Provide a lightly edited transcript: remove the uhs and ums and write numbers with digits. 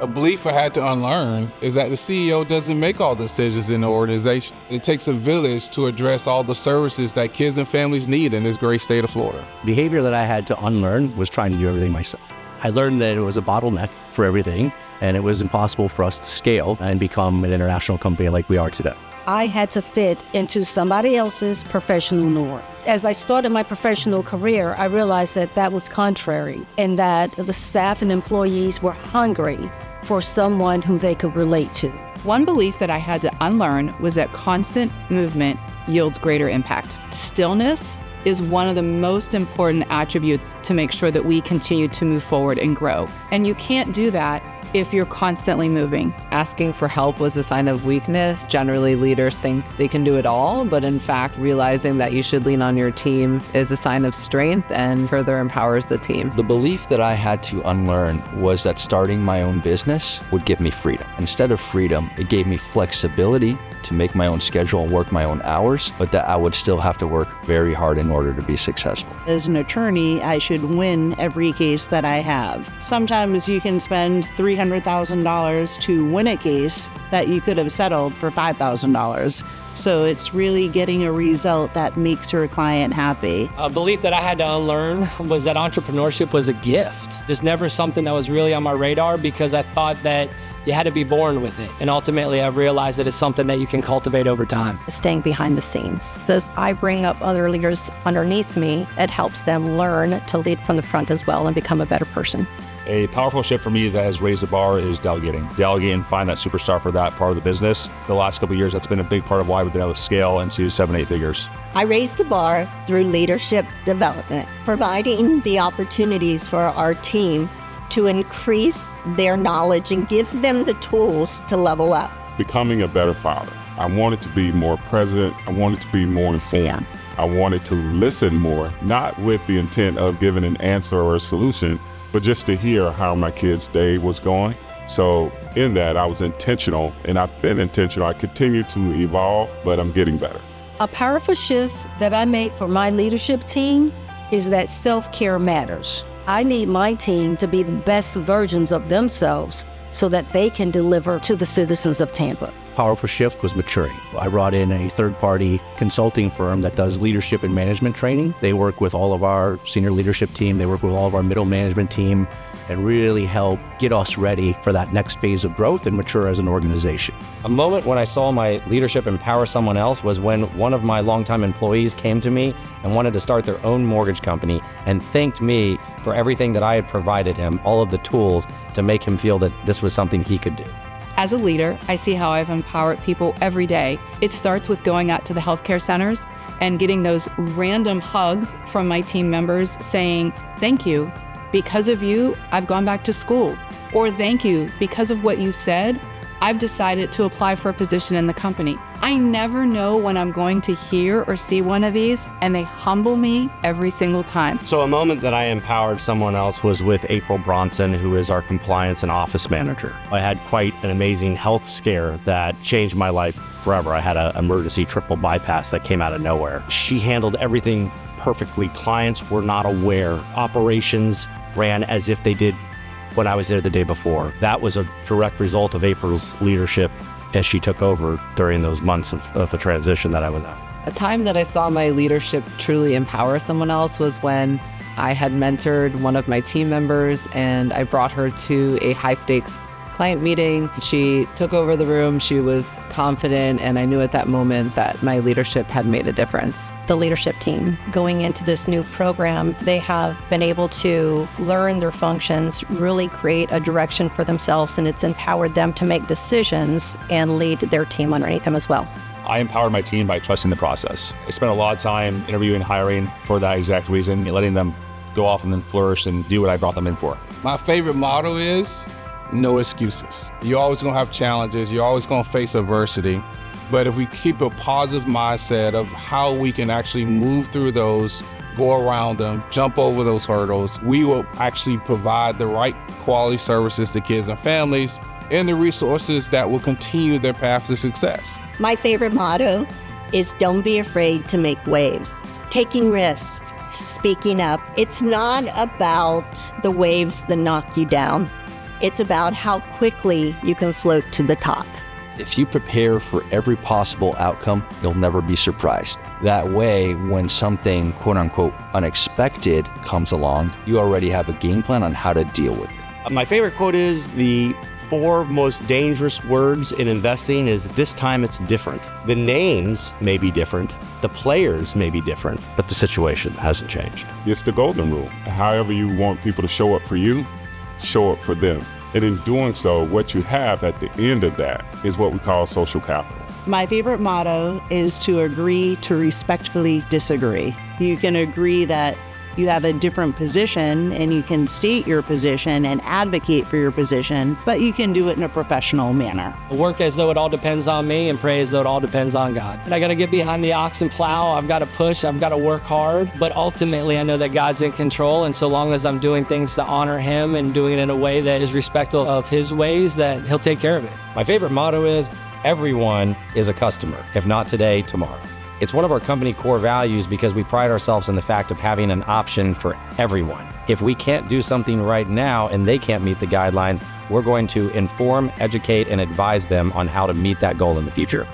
A belief I had to unlearn is that the CEO doesn't make all decisions in the organization. It takes a village to address all the services that kids and families need in this great state of Florida. Behavior that I had to unlearn was trying to do everything myself. I learned that it was a bottleneck for everything, and it was impossible for us to scale and become an international company like we are today. I had to fit into somebody else's professional norm. As I started my professional career, I realized that that was contrary and that the staff and employees were hungry for someone who they could relate to. One belief that I had to unlearn was that constant movement yields greater impact. Stillness is one of the most important attributes to make sure that we continue to move forward and grow. And you can't do that if you're constantly moving. Asking for help was a sign of weakness. Generally, leaders think they can do it all, but in fact, realizing that you should lean on your team is a sign of strength and further empowers the team. The belief that I had to unlearn was that starting my own business would give me freedom. Instead of freedom, it gave me flexibility to make my own schedule and work my own hours, but that I would still have to work very hard in order to be successful. As an attorney, I should win every case that I have. Sometimes you can spend $300,000 to win a case that you could have settled for $5,000. So it's really getting a result that makes your client happy. A belief that I had to unlearn was that entrepreneurship was a gift. It's never something that was really on my radar because I thought that you had to be born with it. And ultimately, I've realized that it's something that you can cultivate over time. Staying behind the scenes. As I bring up other leaders underneath me, it helps them learn to lead from the front as well and become a better person. A powerful shift for me that has raised the bar is delegating. Delegating, find that superstar for that part of the business. The last couple of years, that's been a big part of why we've been able to scale into 7-8 figures. I raised the bar through leadership development, providing the opportunities for our team to increase their knowledge and give them the tools to level up. Becoming a better father. I wanted to be more present. I wanted to be more informed. I wanted to listen more, not with the intent of giving an answer or a solution, but just to hear how my kid's day was going. So in that, I was intentional, and I've been intentional. I continue to evolve, but I'm getting better. A powerful shift that I made for my leadership team is that self-care matters. I need my team to be the best versions of themselves so that they can deliver to the citizens of Tampa. Powerful shift was maturing. I brought in a third-party consulting firm that does leadership and management training. They work with all of our senior leadership team. They work with all of our middle management team and really help get us ready for that next phase of growth and mature as an organization. A moment when I saw my leadership empower someone else was when one of my longtime employees came to me and wanted to start their own mortgage company and thanked me for everything that I had provided him, all of the tools to make him feel that this was something he could do. As a leader, I see how I've empowered people every day. It starts with going out to the healthcare centers and getting those random hugs from my team members saying, "Thank you. Because of you, I've gone back to school." Or "Thank you. Because of what you said, I've decided to apply for a position in the company." I never know when I'm going to hear or see one of these, and they humble me every single time. So a moment that I empowered someone else was with April Bronson, who is our compliance and office manager. I had quite an amazing health scare that changed my life forever. I had an emergency triple bypass that came out of nowhere. She handled everything perfectly. Clients were not aware. Operations ran as if they did when I was there the day before. That was a direct result of April's leadership as she took over during those months of a transition that I was at. A time that I saw my leadership truly empower someone else was when I had mentored one of my team members and I brought her to a high-stakes client meeting. She took over the room, she was confident, and I knew at that moment that my leadership had made a difference. The leadership team going into this new program, they have been able to learn their functions, really create a direction for themselves, and it's empowered them to make decisions and lead their team underneath them as well. I empowered my team by trusting the process. I spent a lot of time interviewing and hiring for that exact reason, letting them go off and then flourish and do what I brought them in for. My favorite motto is no excuses. You're always gonna have challenges, you're always gonna face adversity, but if we keep a positive mindset of how we can actually move through those, go around them, jump over those hurdles, we will actually provide the right quality services to kids and families and the resources that will continue their path to success. My favorite motto is don't be afraid to make waves. Taking risks, speaking up. It's not about the waves that knock you down. It's about how quickly you can float to the top. If you prepare for every possible outcome, you'll never be surprised. That way, when something quote unquote unexpected comes along, you already have a game plan on how to deal with it. My favorite quote is the 4 most dangerous words in investing is this time it's different. The names may be different, the players may be different, but the situation hasn't changed. It's the golden rule. However you want people to show up for you, show up for them. And in doing so, what you have at the end of that is what we call social capital. My favorite motto is to agree to respectfully disagree. You can agree that you have a different position and you can state your position and advocate for your position, but you can do it in a professional manner. Work as though it all depends on me and pray as though it all depends on God. And I got to get behind the ox and plow. I've got to push. I've got to work hard. But ultimately, I know that God's in control. And so long as I'm doing things to honor him and doing it in a way that is respectful of his ways, that he'll take care of it. My favorite motto is everyone is a customer, if not today, tomorrow. It's one of our company core values because we pride ourselves in the fact of having an option for everyone. If we can't do something right now and they can't meet the guidelines, we're going to inform, educate, and advise them on how to meet that goal in the future.